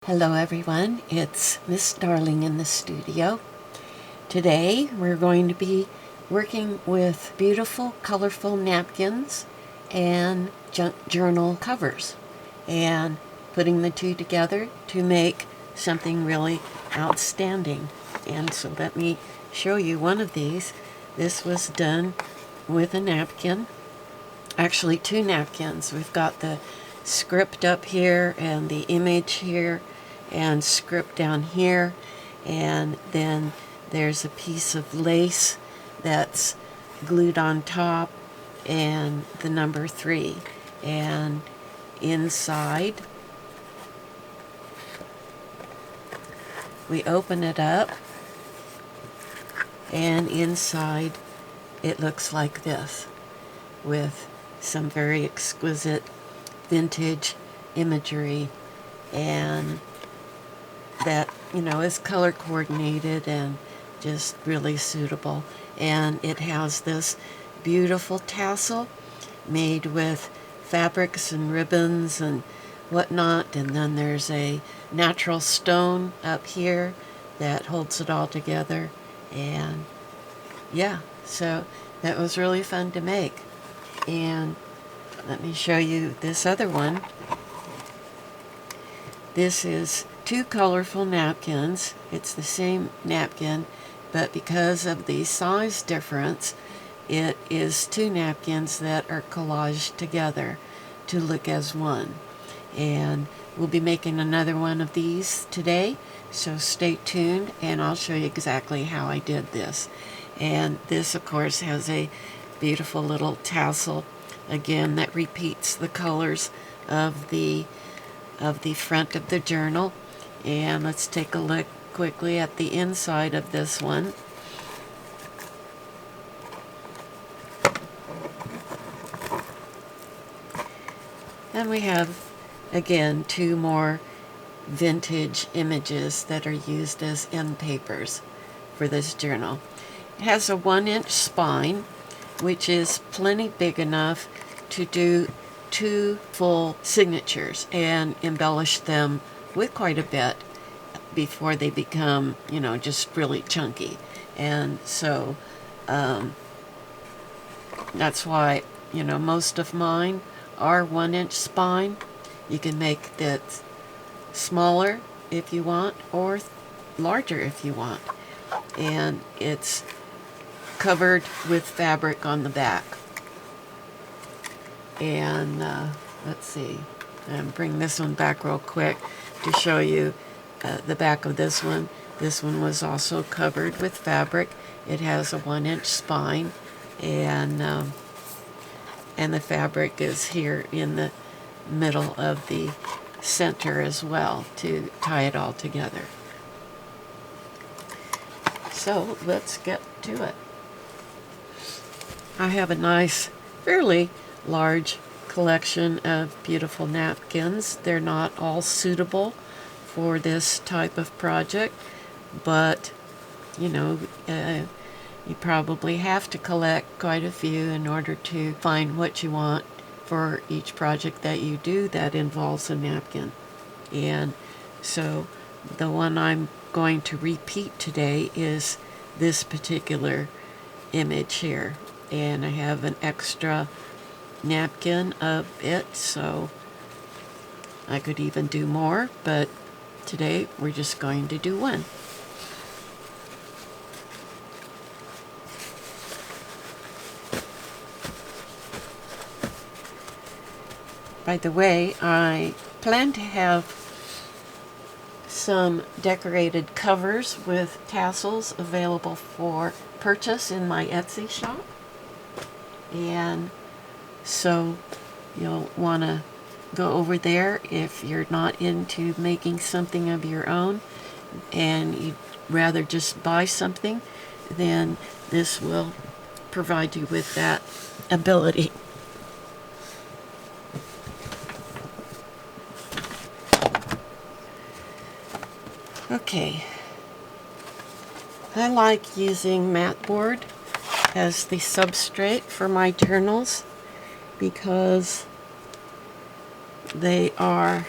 Hello everyone, it's Miss Darling in the studio. Today we're going to be working with beautiful colorful napkins and junk journal covers and putting the two together to make something really outstanding. And so let me show you one of these. This was done with a napkin, actually two napkins. We've got the script up here and the image here and script down here, and then there's a piece of lace that's glued on top and the number 3, and inside we open it up and inside it looks like this with some very exquisite vintage imagery, and that, is color coordinated and just really suitable. And it has this beautiful tassel made with fabrics and ribbons and whatnot, and then there's a natural stone up here that holds it all together. And yeah, so that was really fun to make. And let me show you this other one. This is two colorful napkins. It's the same napkin, but because of the size difference, it is two napkins that are collaged together to look as one. And we'll be making another one of these today, so stay tuned and I'll show you exactly how I did this. And this, of course, has a beautiful little tassel, again, that repeats the colors of the front of the journal. And let's take a look quickly at the inside of this one. And we have, again, two more vintage images that are used as end papers for this journal. It has a 1-inch spine, which is plenty big enough to do 2 full signatures and embellish them with quite a bit before they become, just really chunky. And so that's why, most of mine are 1-inch spine. You can make that smaller if you want, or larger if you want. And it's covered with fabric on the back. And let's see, and bring this one back real quick to show you the back of this one. This one was also covered with fabric. It has a 1-inch spine, and the fabric is here in the middle of the center as well to tie it all together. So let's get to it. I have a nice, fairly large collection of beautiful napkins. They're not all suitable for this type of project, but you probably have to collect quite a few in order to find what you want for each project that you do that involves a napkin. And so the one I'm going to repeat today is this particular image here, and I have an extra napkin of it, so I could even do more, but today we're just going to do one. By the way, I plan to have some decorated covers with tassels available for purchase in my Etsy shop, and so you'll want to go over there if you're not into making something of your own and you'd rather just buy something, then this will provide you with that ability. Okay, I like using mat board as the substrate for my journals because they are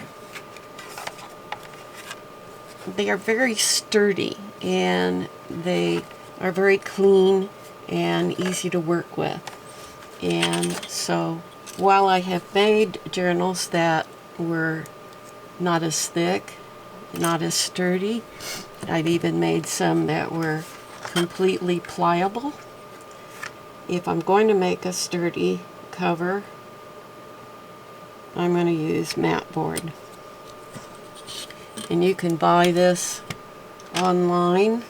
they are very sturdy, and they are very clean and easy to work with. And so while I have made journals that were not as thick, not as sturdy, I've even made some that were completely pliable. If I'm going to make a sturdy cover, I'm going to use mat board. And you can buy this online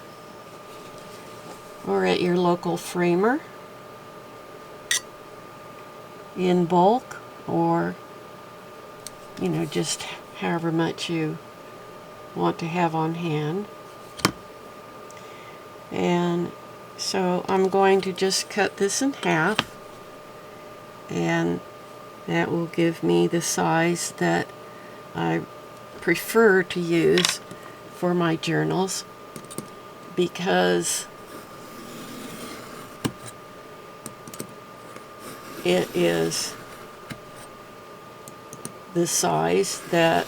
or at your local framer in bulk, or just however much you want to have on hand. And so I'm going to just cut this in half, and that will give me the size that I prefer to use for my journals, because it is the size that,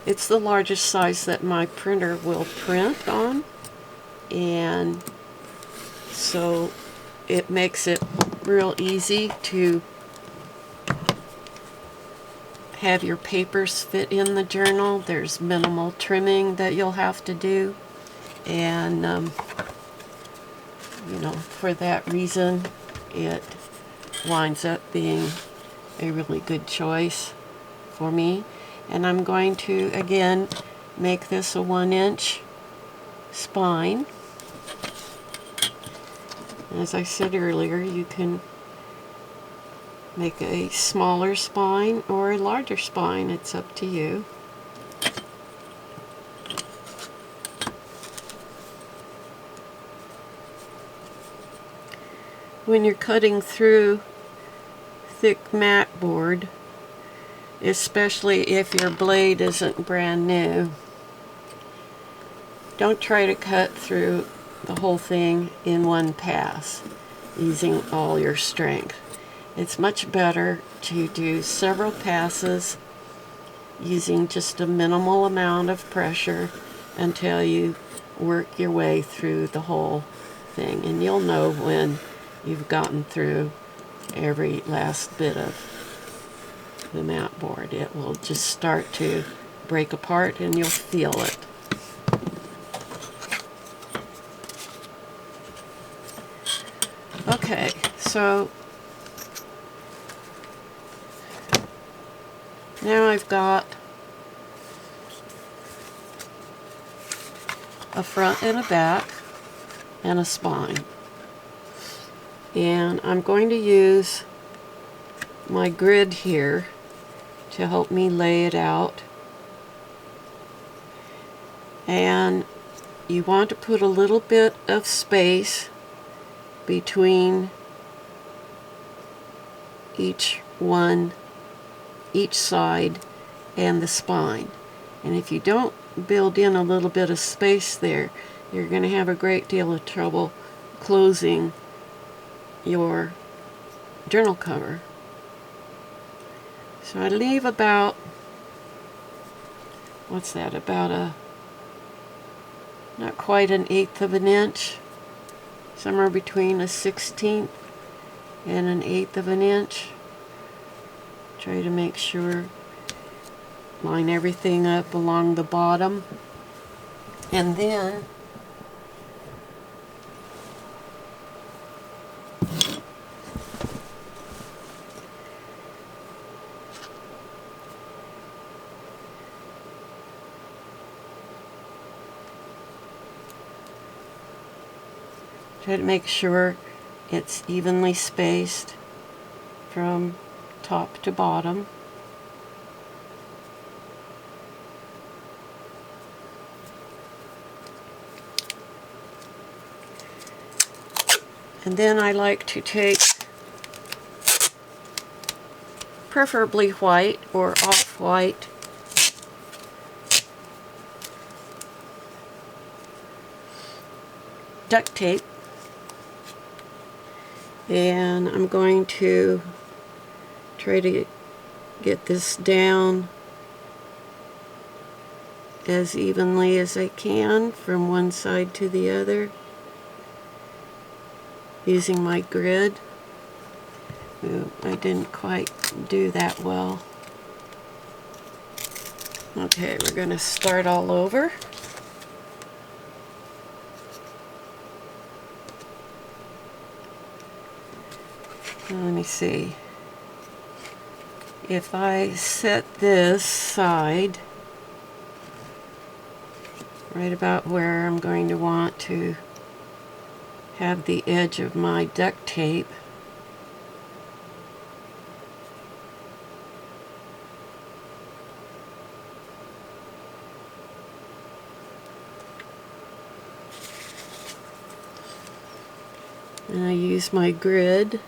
it's the largest size that my printer will print on, and so it makes it real easy to have your papers fit in the journal. There's minimal trimming that you'll have to do, and for that reason it winds up being a really good choice for me. And I'm going to again make this a 1-inch spine. As I said earlier, you can make a smaller spine or a larger spine, it's up to you. When you're cutting through thick mat board, especially if your blade isn't brand new, don't try to cut through the whole thing in one pass using all your strength. It's much better to do several passes using just a minimal amount of pressure until you work your way through the whole thing, and you'll know when you've gotten through every last bit of the mat board. It will just start to break apart and you'll feel it. Okay, so now I've got a front and a back and a spine. And I'm going to use my grid here to help me lay it out. And you want to put a little bit of space between each side and the spine. And if you don't build in a little bit of space there, you're going to have a great deal of trouble closing your journal cover. So I leave about, what's that, about not quite an 1/8 of an inch, somewhere between a 1/16 and an 1/8 of an inch. Try to make sure, line everything up along the bottom, and then try to make sure it's evenly spaced from top to bottom. And then I like to take preferably white or off-white duct tape, and I'm going to try to get this down as evenly as I can from one side to the other using my grid. Ooh, I didn't quite do that well. Okay, we're going to start all over. Let me see. If I set this side right about where I'm going to want to have the edge of my duct tape, and I use my grid.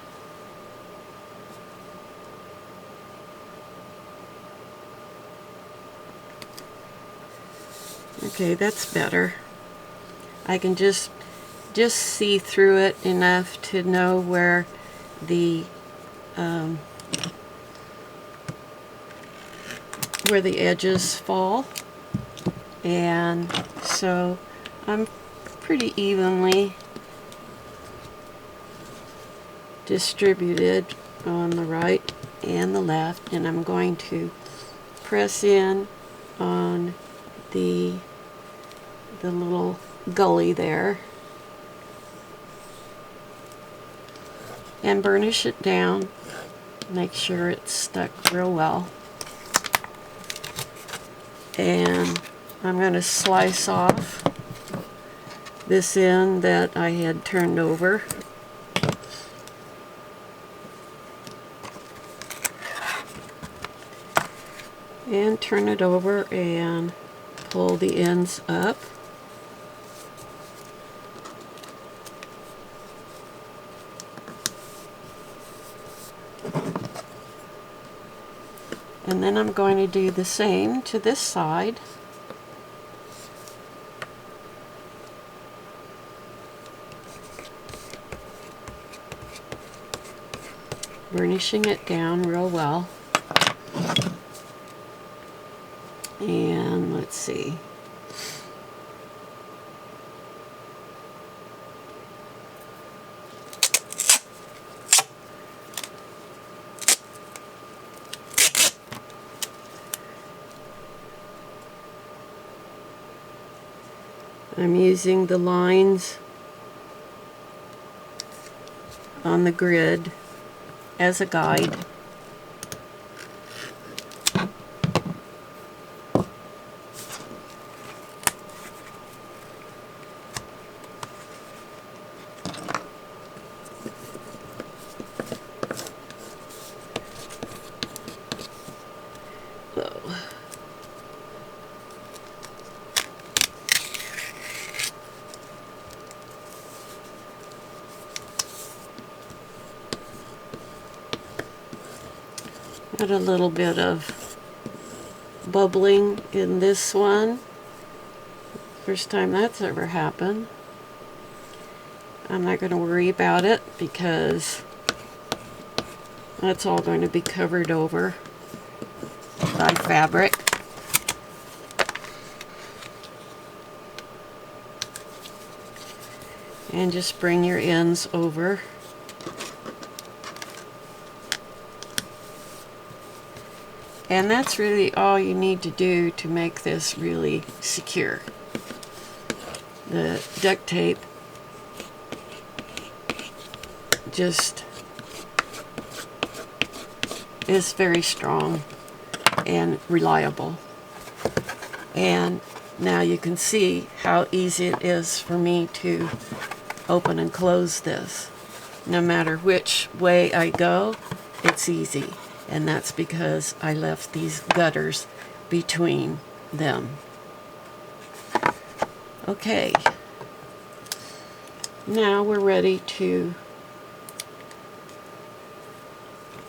Okay, that's better. I can just see through it enough to know where the edges fall, and so I'm pretty evenly distributed on the right and the left, and I'm going to press in on the little gully there and burnish it down. Make sure it's stuck real well. And I'm going to slice off this end that I had turned over. And turn it over and pull the ends up. And then I'm going to do the same to this side. Burnishing it down real well. And let's see. I'm using the lines on the grid as a guide. Got a little bit of bubbling in this one. First time that's ever happened. I'm not going to worry about it because that's all going to be covered over by fabric. And just bring your ends over. And that's really all you need to do to make this really secure. The duct tape just is very strong and reliable. And now you can see how easy it is for me to open and close this. No matter which way I go, it's easy. And that's because I left these gutters between them. Okay, now we're ready to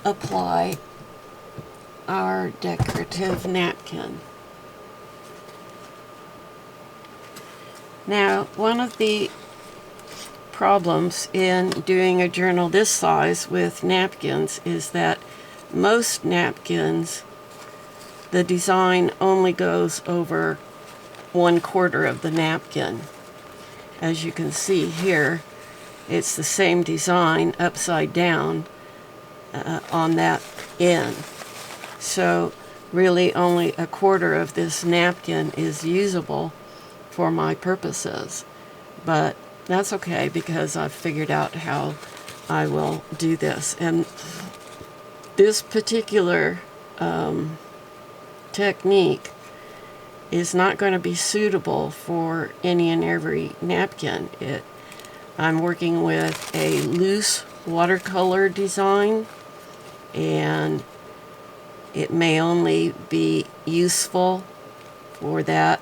apply our decorative napkin. Now, one of the problems in doing a journal this size with napkins is that most napkins, the design only goes over 1/4 of the napkin. As you can see here, it's the same design upside down on that end. So really only 1/4 of this napkin is usable for my purposes. But that's okay, because I've figured out how I will do this. And this particular technique is not going to be suitable for any and every napkin. I'm working with a loose watercolor design, and it may only be useful for that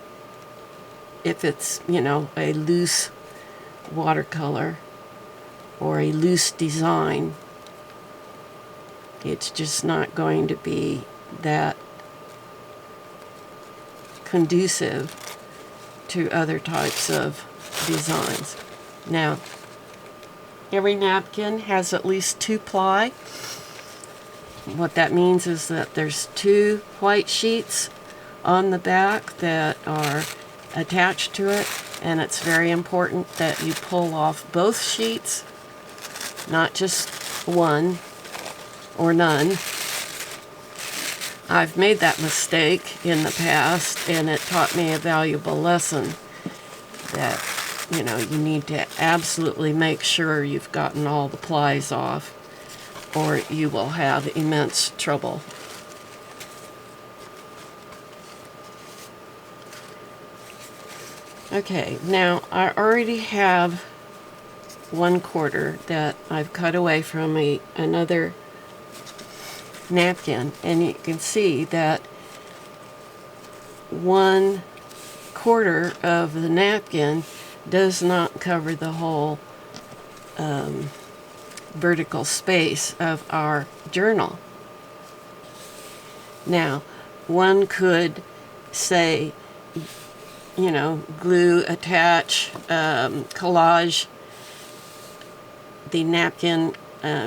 if it's, a loose watercolor or a loose design. It's just not going to be that conducive to other types of designs. Now, every napkin has at least 2 ply. What that means is that there's 2 white sheets on the back that are attached to it, and it's very important that you pull off both sheets, not just one or none. I've made that mistake in the past, and it taught me a valuable lesson that, you need to absolutely make sure you've gotten all the plies off, or you will have immense trouble. Okay, now I already have 1/4 that I've cut away from another napkin, and you can see that 1/4 of the napkin does not cover the whole vertical space of our journal. Now, one could say, glue, attach, collage the napkin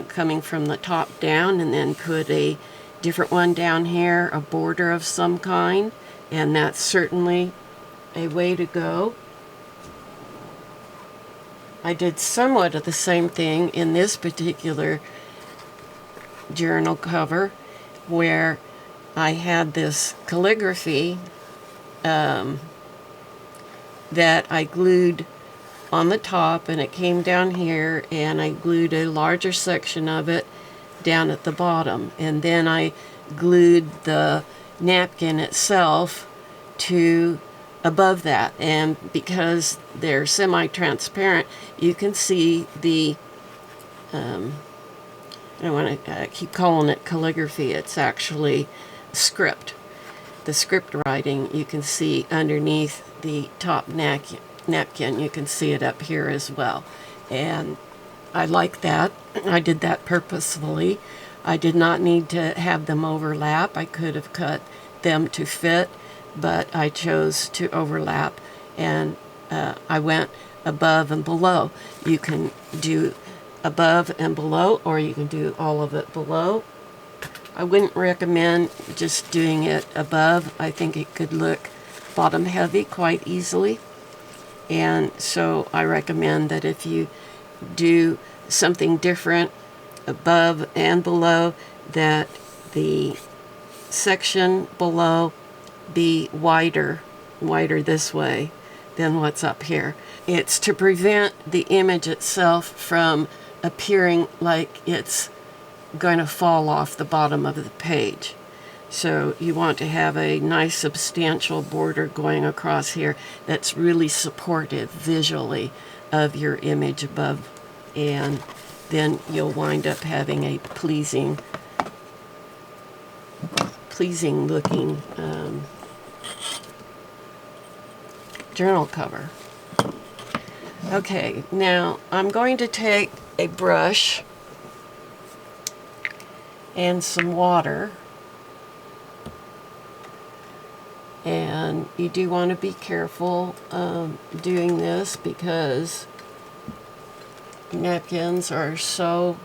coming from the top down, and then put a different one down here, a border of some kind, and that's certainly a way to go. I did somewhat of the same thing in this particular journal cover, where I had this calligraphy that I glued on the top, and it came down here, and I glued a larger section of it down at the bottom, and then I glued the napkin itself to above that. And because they're semi-transparent, you can see the I don't want to keep calling it calligraphy, it's actually script. The script writing you can see underneath the top napkin. You can see it up here as well. And I like that. I did that purposefully. I did not need to have them overlap. I could have cut them to fit, but I chose to overlap, and I went above and below. You can do above and below, or you can do all of it below. I wouldn't recommend just doing it above. I think it could look bottom heavy quite easily. And so I recommend that if you do something different above and below, that the section below be wider this way than what's up here. It's to prevent the image itself from appearing like it's going to fall off the bottom of the page. So you want to have a nice substantial border going across here that's really supportive visually of your image above, and then you'll wind up having a pleasing looking journal cover. Okay, now I'm going to take a brush and some water, and you do want to be careful doing this, because napkins are so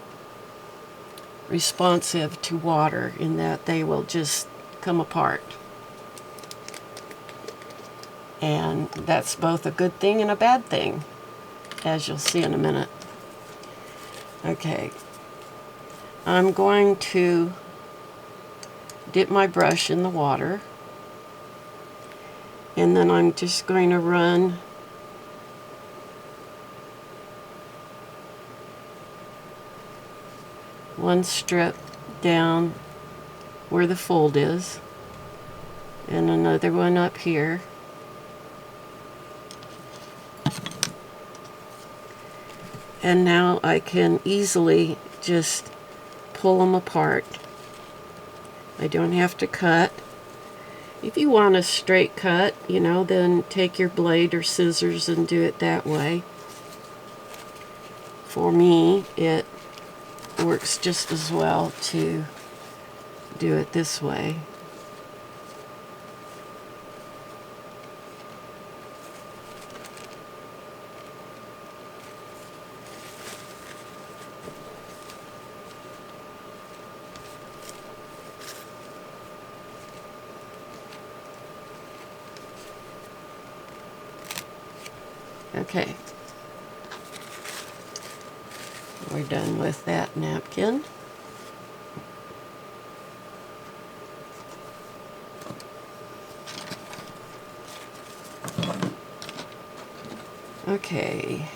responsive to water in that they will just come apart. And that's both a good thing and a bad thing, as you'll see in a minute. Okay, I'm going to dip my brush in the water, and then I'm just going to run one strip down where the fold is, and another one up here. And now I can easily just pull them apart. I don't have to cut. If you want a straight cut, then take your blade or scissors and do it that way. For me, it works just as well to do it this way. Okay, we're done with that napkin. Okay,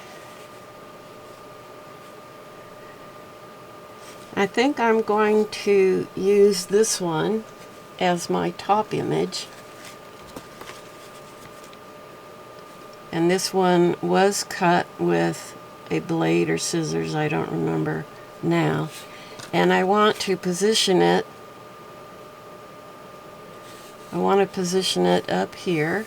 I think I'm going to use this one as my top image. And this one was cut with a blade or scissors, I don't remember now. And I want to position it, up here.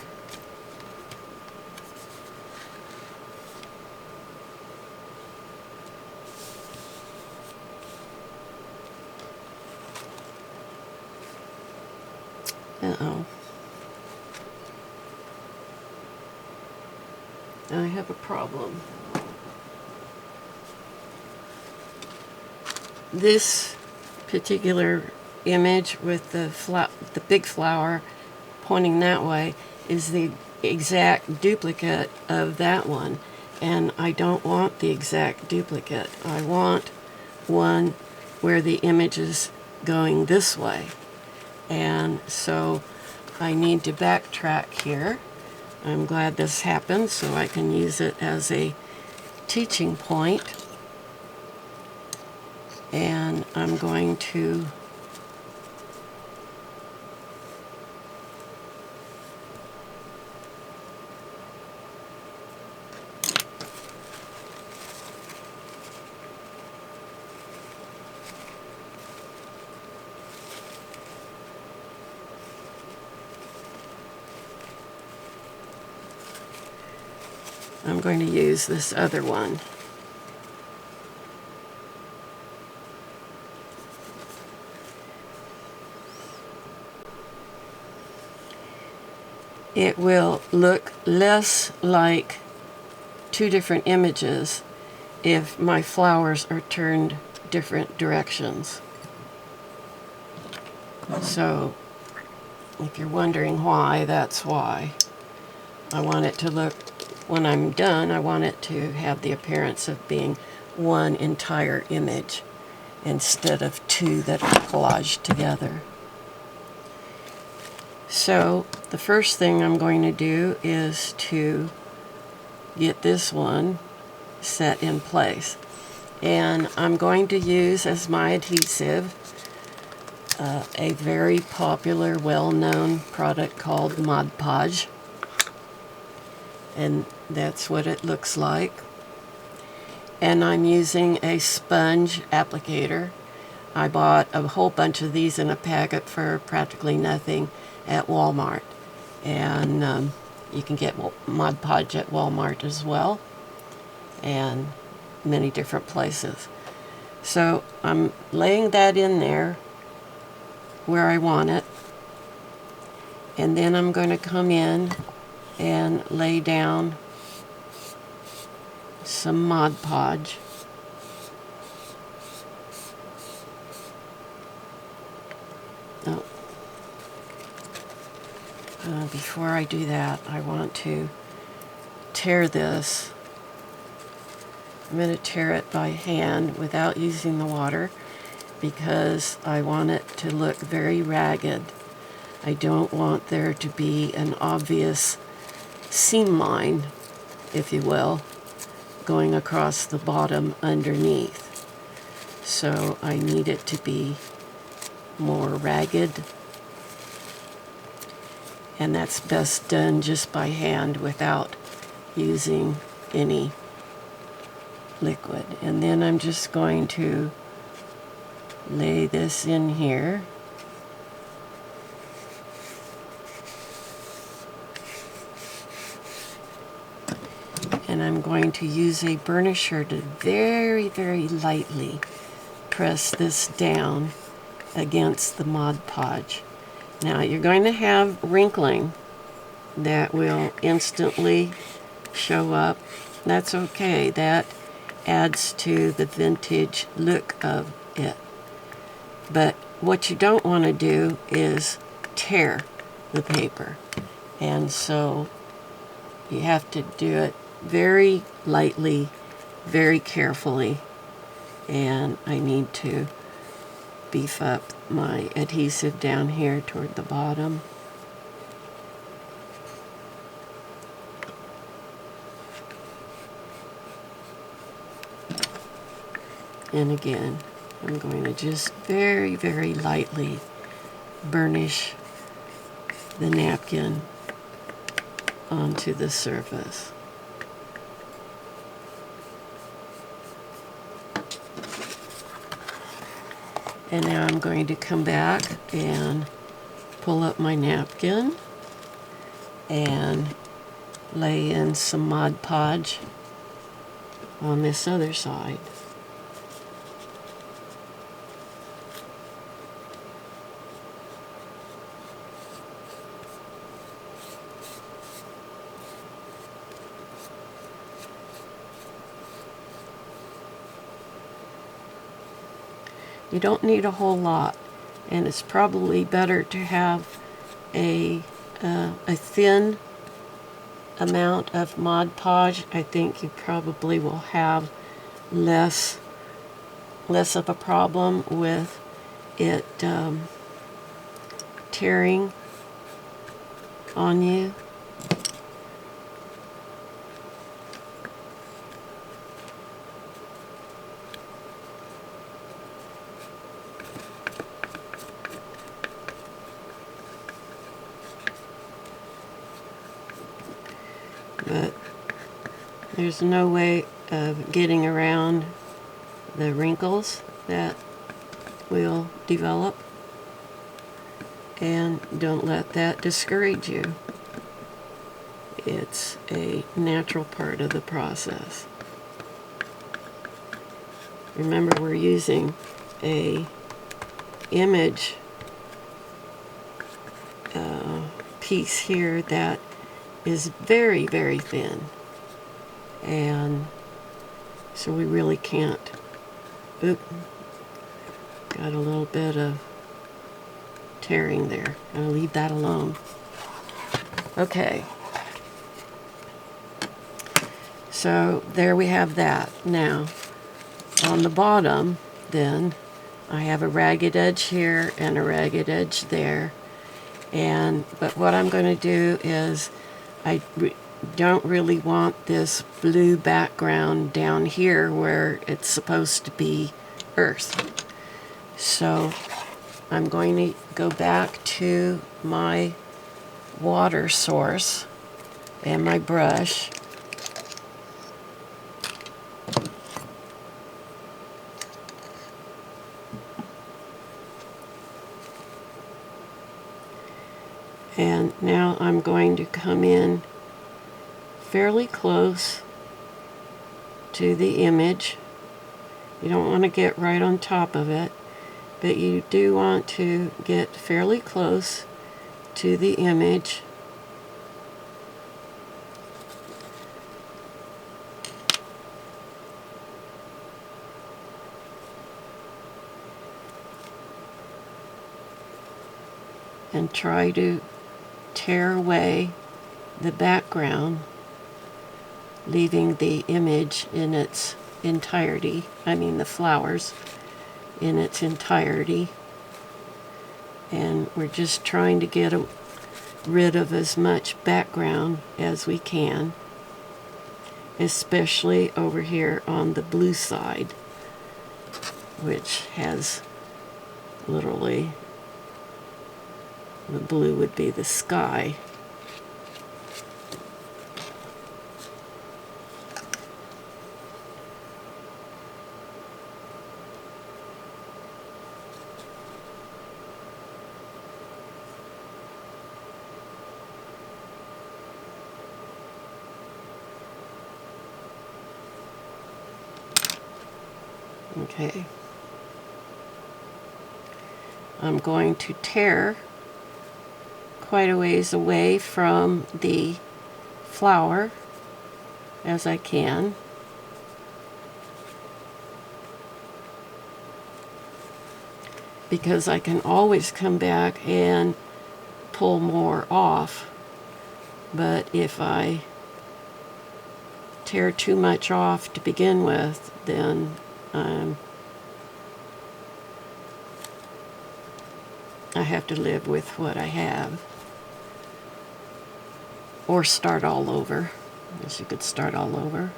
Uh-oh. I have a problem. This particular image with the big flower pointing that way is the exact duplicate of that one, and I don't want the exact duplicate. I want one where the image is going this way, and so I need to backtrack here. I'm glad this happened so I can use it as a teaching point. And I'm going to use this other one. It will look less like two different images if my flowers are turned different directions. So if you're wondering why, that's why. I want it to look, when I'm done, I want it to have the appearance of being one entire image instead of two that are collaged together. So the first thing I'm going to do is to get this one set in place. And I'm going to use as my adhesive a very popular, well-known product called Mod Podge. And that's what it looks like. And I'm using a sponge applicator. I bought a whole bunch of these in a packet for practically nothing at Walmart. And you can get Mod Podge at Walmart as well, and many different places. So I'm laying that in there where I want it, and then I'm going to come in and lay down some Mod Podge. Oh. before I do that, I want to tear this. I'm going to tear it by hand without using the water because I want it to look very ragged. I don't want there to be an obvious seam line, if you will, going across the bottom underneath. So I need it to be more ragged, and that's best done just by hand without using any liquid. And then I'm just going to lay this in here. And I'm going to use a burnisher to very, very lightly press this down against the Mod Podge. Now you're going to have wrinkling that will instantly show up. That's okay. That adds to the vintage look of it. But what you don't want to do is tear the paper. And so you have to do it very lightly, very carefully. And I need to beef up my adhesive down here toward the bottom. And again, I'm going to just very, very lightly burnish the napkin onto the surface. And now I'm going to come back and pull up my napkin and lay in some Mod Podge on this other side. You don't need a whole lot, and it's probably better to have a thin amount of Mod Podge. I think you probably will have less of a problem with it tearing on you. But there's no way of getting around the wrinkles that will develop, and don't let that discourage you. It's a natural part of the process. Remember, we're using a image piece here that is very, very thin, and so we really can't. Oop, got a little bit of tearing there. I'm gonna leave that alone. Okay, so there we have that. Now on the bottom, then I have a ragged edge here and a ragged edge there, but what I'm going to do is I don't really want this blue background down here where it's supposed to be earth. So I'm going to go back to my water source and my brush. And now I'm going to come in fairly close to the image. You don't want to get right on top of it, but you do want to get fairly close to the image. And try to tear away the background, leaving the image in its entirety, I mean the flowers in its entirety. And we're just trying to get rid of as much background as we can, especially over here on the blue side, which has literally, the blue would be the sky. Okay. I'm going to tear quite a ways away from the flower as I can. Because I can always come back and pull more off. But if I tear too much off to begin with, then I have to live with what I have. Or start all over. I guess you could start all over.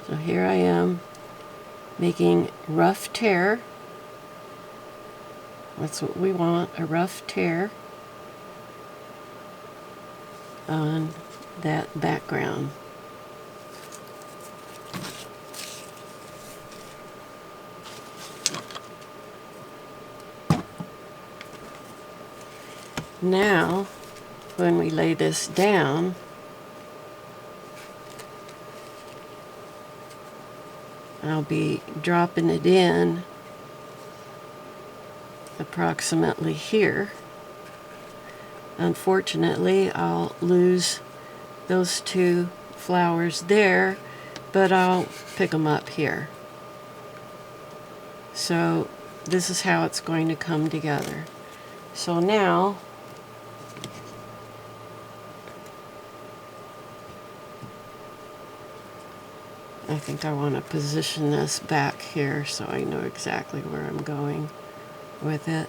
So here I am making rough tear. That's what we want, a rough tear on that background. Now, when we lay this down, I'll be dropping it in approximately here. Unfortunately, I'll lose those two flowers there, but I'll pick them up here. So this is how it's going to come together. So now I think I want to position this back here so I know exactly where I'm going with it.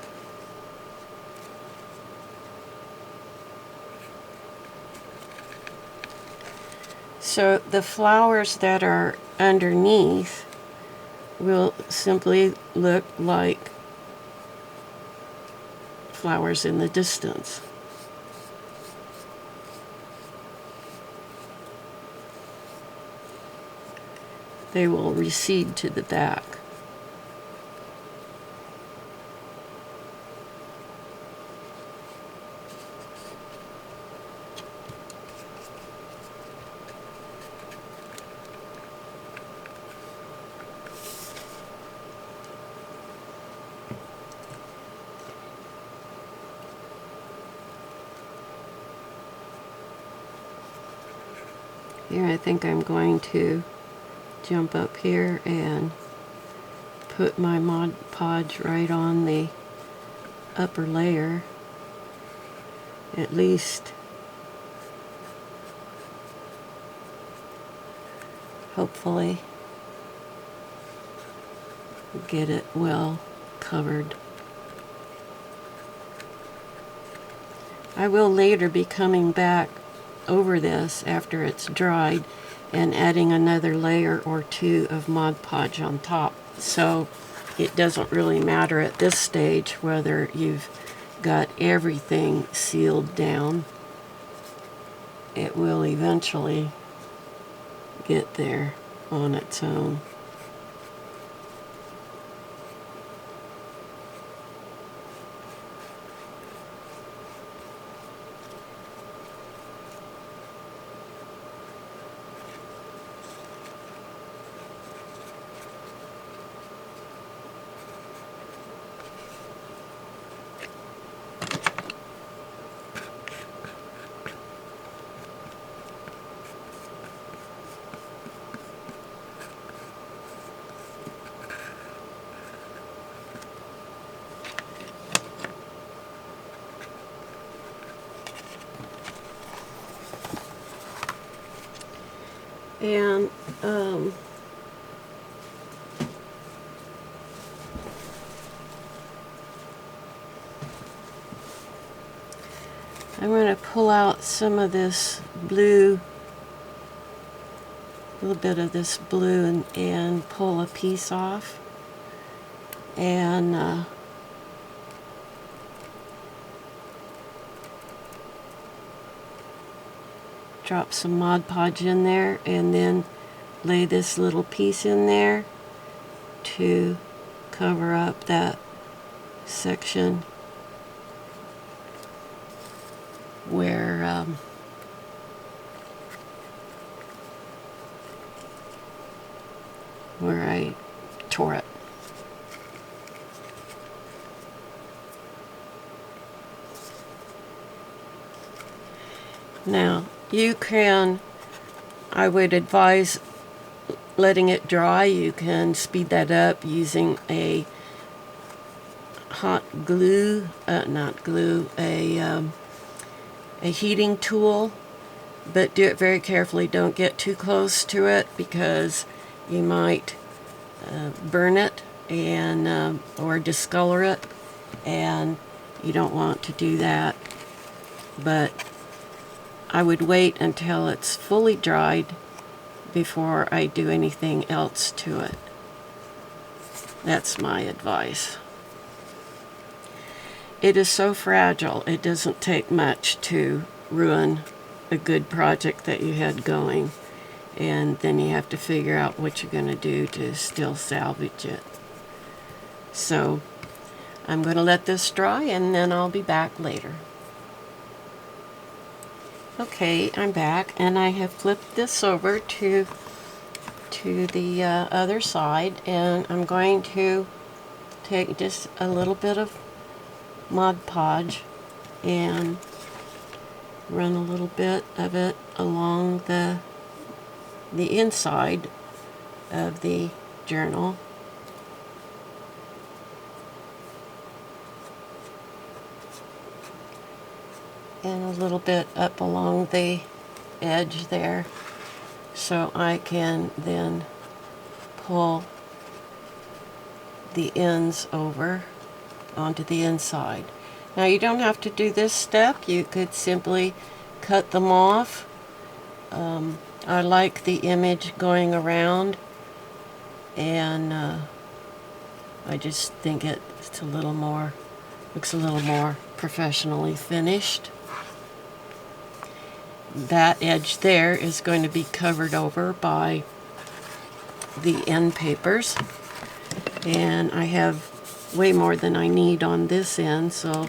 So the flowers that are underneath will simply look like flowers in the distance. They will recede to the back. Here I think I'm going to jump up here and put my Mod Podge right on the upper layer, at least hopefully get it well covered. I will later be coming back over this after it's dried and adding another layer or two of Mod Podge on top. So it doesn't really matter at this stage whether you've got everything sealed down. It will eventually get there on its own. And I'm going to pull out some of this blue, a little bit of this blue, and pull a piece off. And drop some Mod Podge in there, and then lay this little piece in there to cover up that section where I tore it. Now, you can, I would advise letting it dry. You can speed that up using a hot glue, not glue, a heating tool, but do it very carefully. Don't get too close to it because you might burn it and or discolor it, and you don't want to do that. But I would wait until it's fully dried before I do anything else to it. That's my advice. It is so fragile, it doesn't take much to ruin a good project that you had going. And then you have to figure out what you're going to do to still salvage it. So I'm going to let this dry, and then I'll be back later. Okay, I'm back, and I have flipped this over to the other side, and I'm going to take just a little bit of Mod Podge and run a little bit of it along the inside of the journal. And a little bit up along the edge there, so I can then pull the ends over onto the inside. Now, you don't have to do this step. You could simply cut them off. I like the image going around, and I just think it's a little more, looks a little more professionally finished. That edge there is going to be covered over by the end papers, and I have way more than I need on this end, so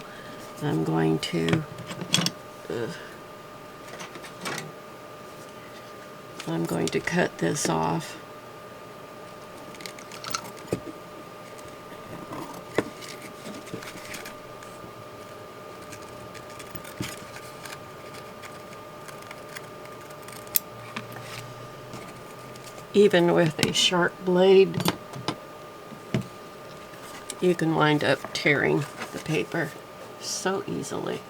I'm going to cut this off. Even with a sharp blade, you can wind up tearing the paper so easily.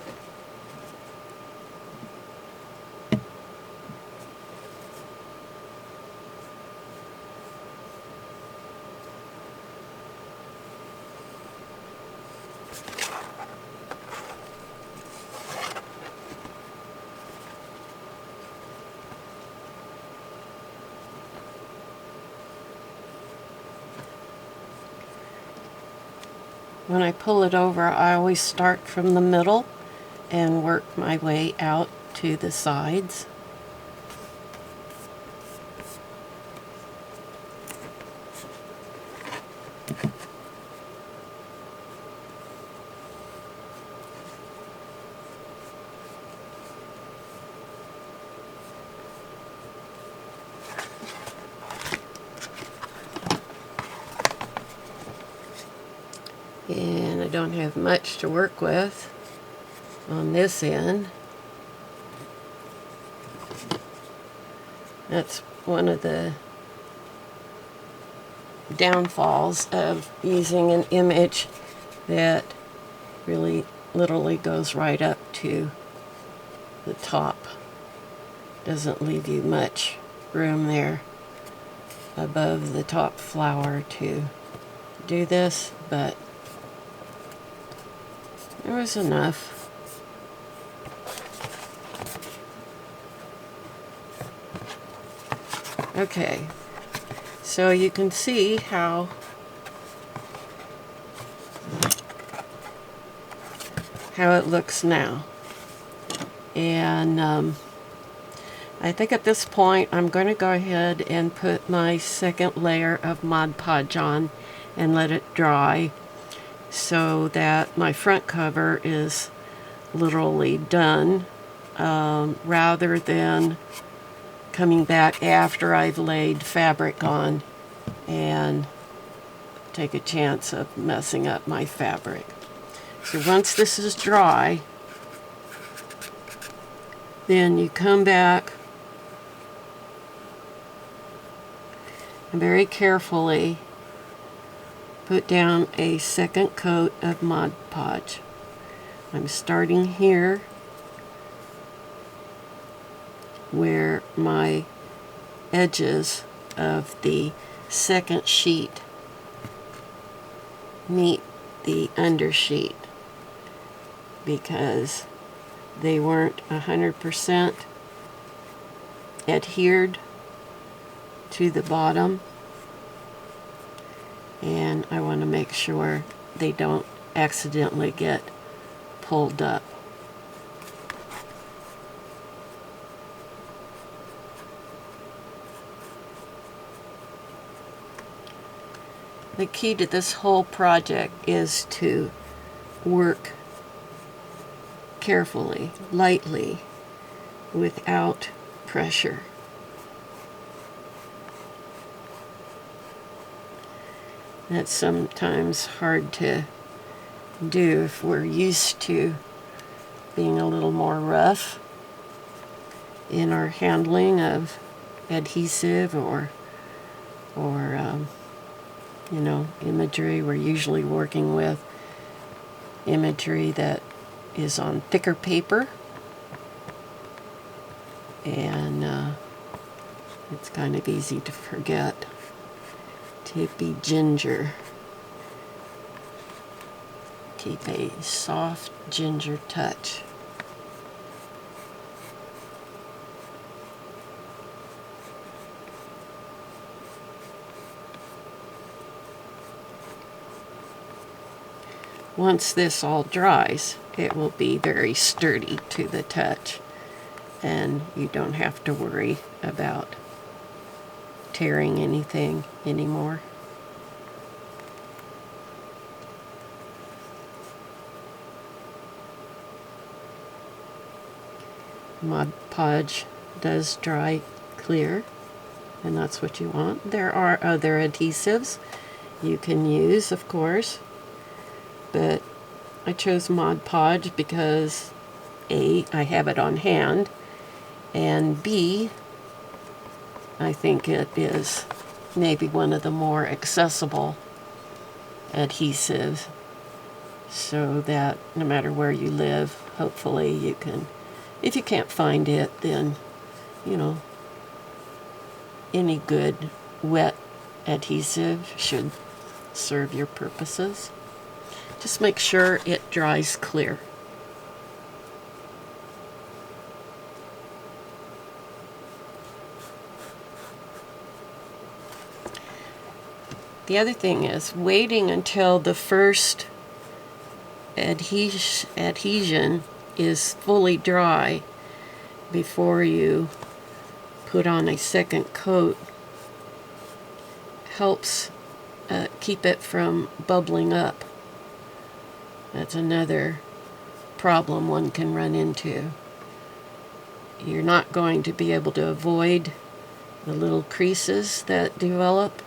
When I pull it over, I always start from the middle and work my way out to the sides. And I don't have much to work with on this end. That's one of the downfalls of using an image that really literally goes right up to the top. Doesn't leave you much room there above the top flower to do this, but there was enough. Okay, so you can see how it looks now. And I think at this point I'm going to go ahead and put my second layer of Mod Podge on and let it dry, so that my front cover is literally done, rather than coming back after I've laid fabric on and take a chance of messing up my fabric. So once this is dry, then you come back and very carefully put down a second coat of Mod Podge. I'm starting here where my edges of the second sheet meet the undersheet, because they weren't 100% adhered to the bottom, and I want to make sure they don't accidentally get pulled up. The key to this whole project is to work carefully, lightly, without pressure. That's sometimes hard to do if we're used to being a little more rough in our handling of adhesive or you know, imagery. We're usually working with imagery that is on thicker paper, and it's kind of easy to forget to be ginger. Keep a soft ginger touch. Once this all dries, it will be very sturdy to the touch, and you don't have to worry about tearing anything anymore. Mod Podge does dry clear, and that's what you want. There are other adhesives you can use, of course, but I chose Mod Podge because A, I have it on hand, and B, I think it is maybe one of the more accessible adhesives, so that no matter where you live, hopefully you can, if you can't find it, then, you know, any good wet adhesive should serve your purposes. Just make sure it dries clear. The other thing is waiting until the first adhesion is fully dry before you put on a second coat helps keep it from bubbling up. That's another problem one can run into. You're not going to be able to avoid the little creases that develop.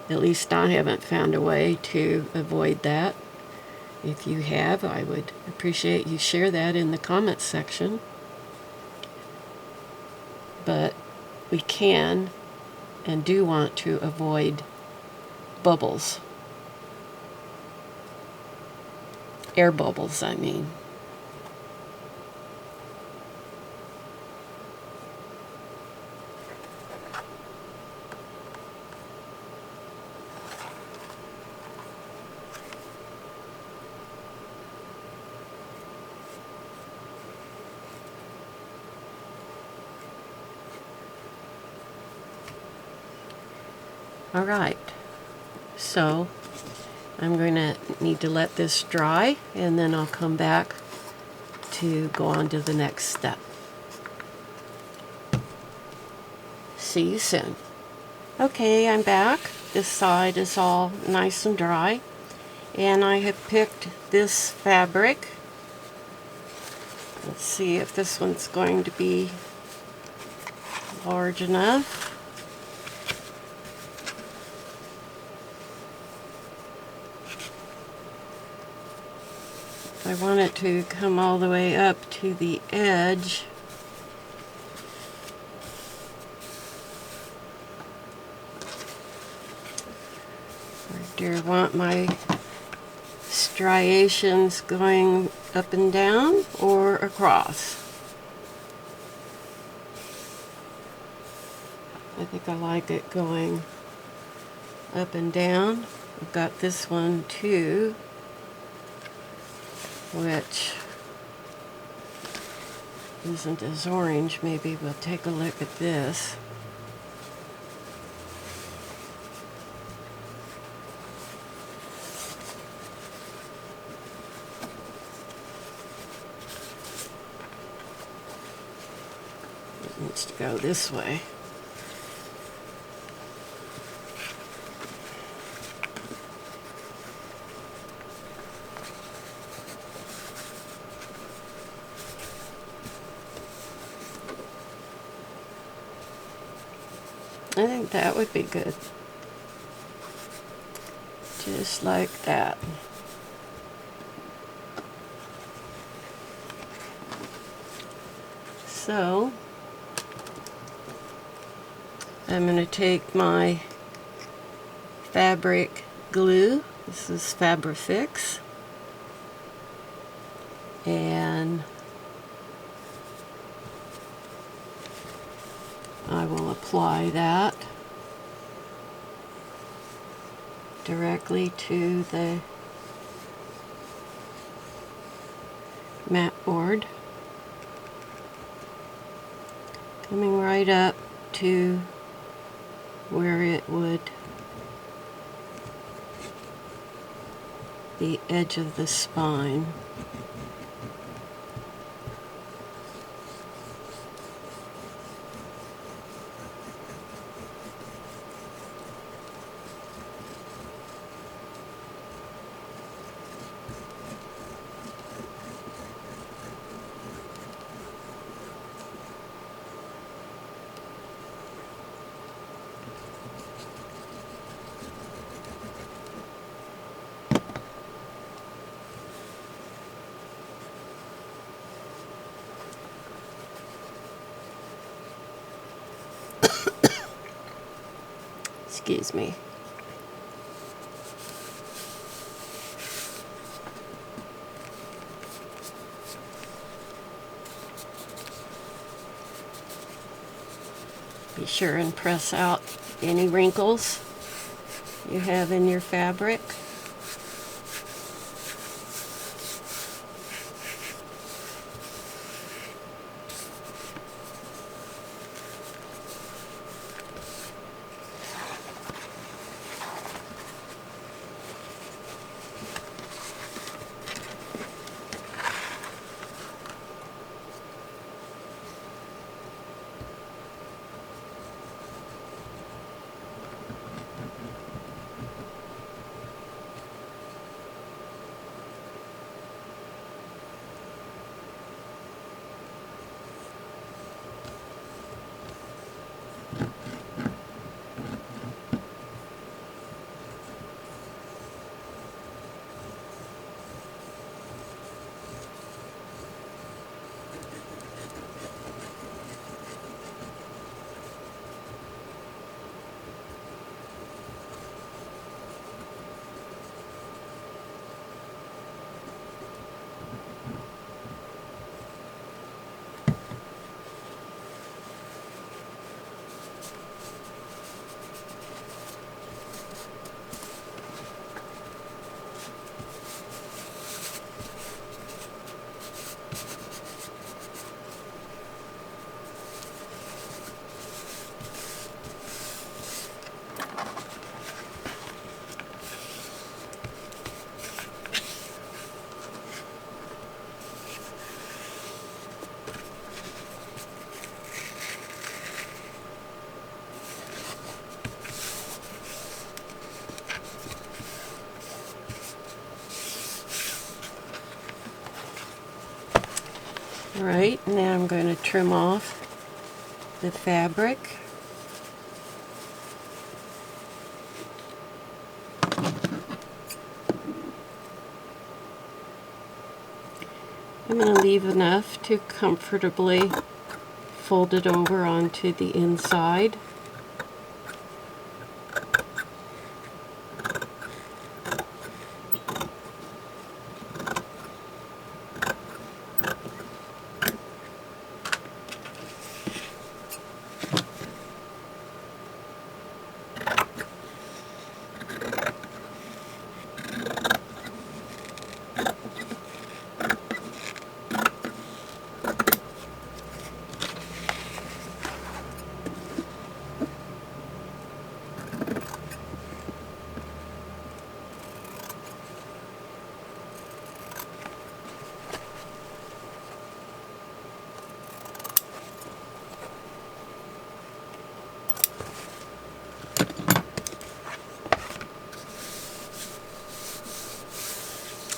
At least I haven't found a way to avoid that. If you have, I would appreciate you share that in the comments section. But we can and do want to avoid bubbles. Air bubbles, I mean. All right, so I'm going to need to let this dry, and then I'll come back to go on to the next step. See you soon. Okay, I'm back. This side is all nice and dry, and I have picked this fabric. Let's see if this one's going to be large enough. I want it to come all the way up to the edge. Or do I want my striations going up and down or across? I think I like it going up and down. I've got this one too, which isn't as orange. Maybe we'll take a look at this. It needs to go this way. I think that would be good. Just like that. So, I'm going to take my fabric glue. This is Fabrifix. And I will apply that directly to the mat board, coming right up to where it would the edge of the spine. Excuse me. Be sure and press out any wrinkles you have in your fabric. Alright, now I'm going to trim off the fabric. I'm going to leave enough to comfortably fold it over onto the inside.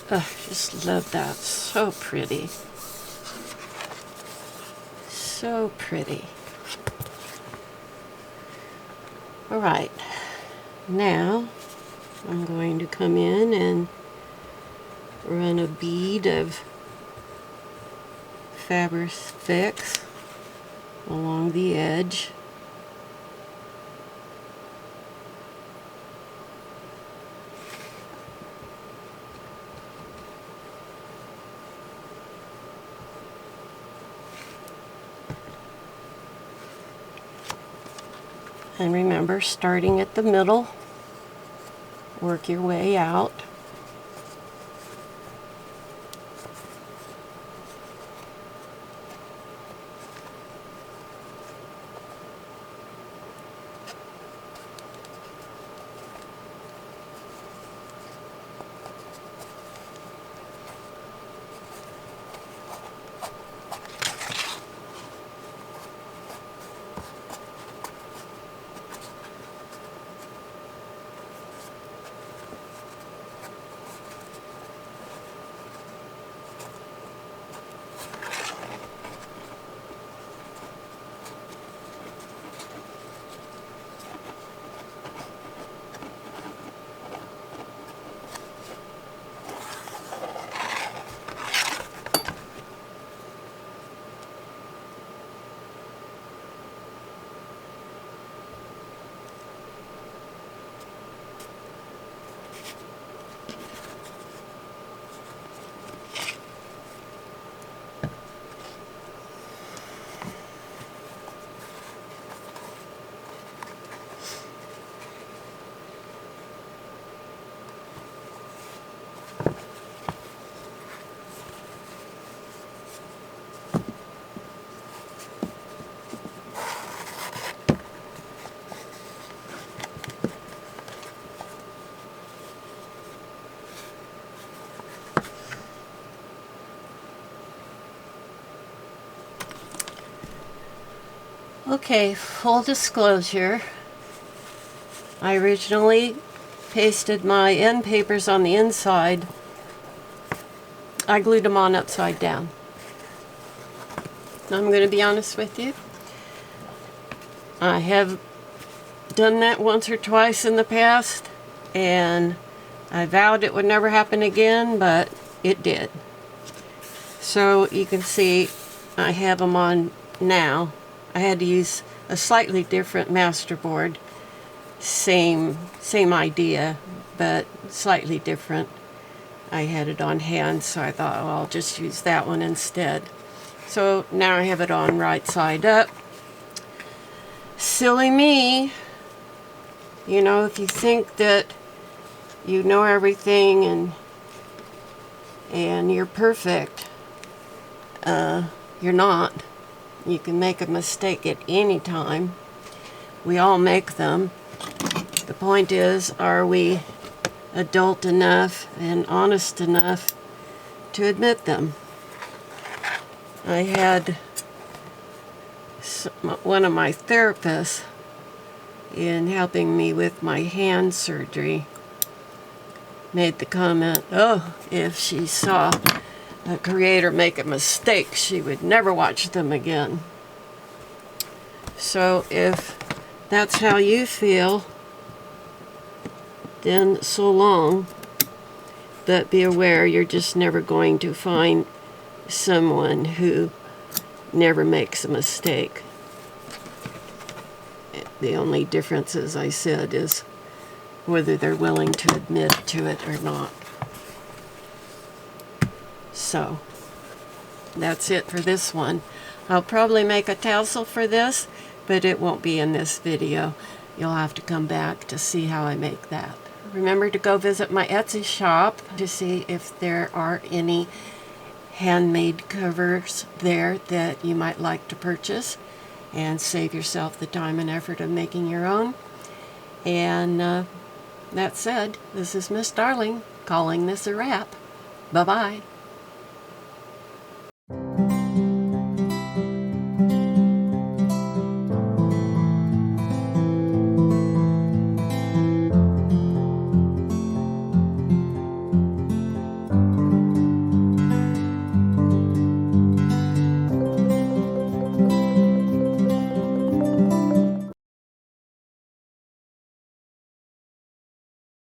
Oh, just love that. So pretty. So pretty. Alright, now I'm going to come in and run a bead of Fabric Fix along the edge. And remember, starting at the middle, work your way out. Okay, full disclosure, I originally pasted my end papers on the inside. I glued them on upside down. I'm going to be honest with you. I have done that once or twice in the past, and I vowed it would never happen again, but it did. So you can see I have them on now. I had to use a slightly different masterboard. Same idea, but slightly different. I had it on hand, so I thought, well, I'll just use that one instead. So now I have it on right side up. Silly me. You know, if you think that you know everything and you're perfect, you're not. You can make a mistake at any time. We all make them. The point is, are we adult enough and honest enough to admit them? I had one of my therapists, in helping me with my hand surgery, made the comment, oh, if she saw a creator make a mistake, she would never watch them again. So if that's how you feel, then so long. But be aware, you're just never going to find someone who never makes a mistake. The only difference, as I said, is whether they're willing to admit to it or not. So, that's it for this one. I'll probably make a tassel for this, but it won't be in this video. You'll have to come back to see how I make that. Remember to go visit my Etsy shop to see if there are any handmade covers there that you might like to purchase and save yourself the time and effort of making your own. And that said, this is Miss Darling calling this a wrap. Bye-bye.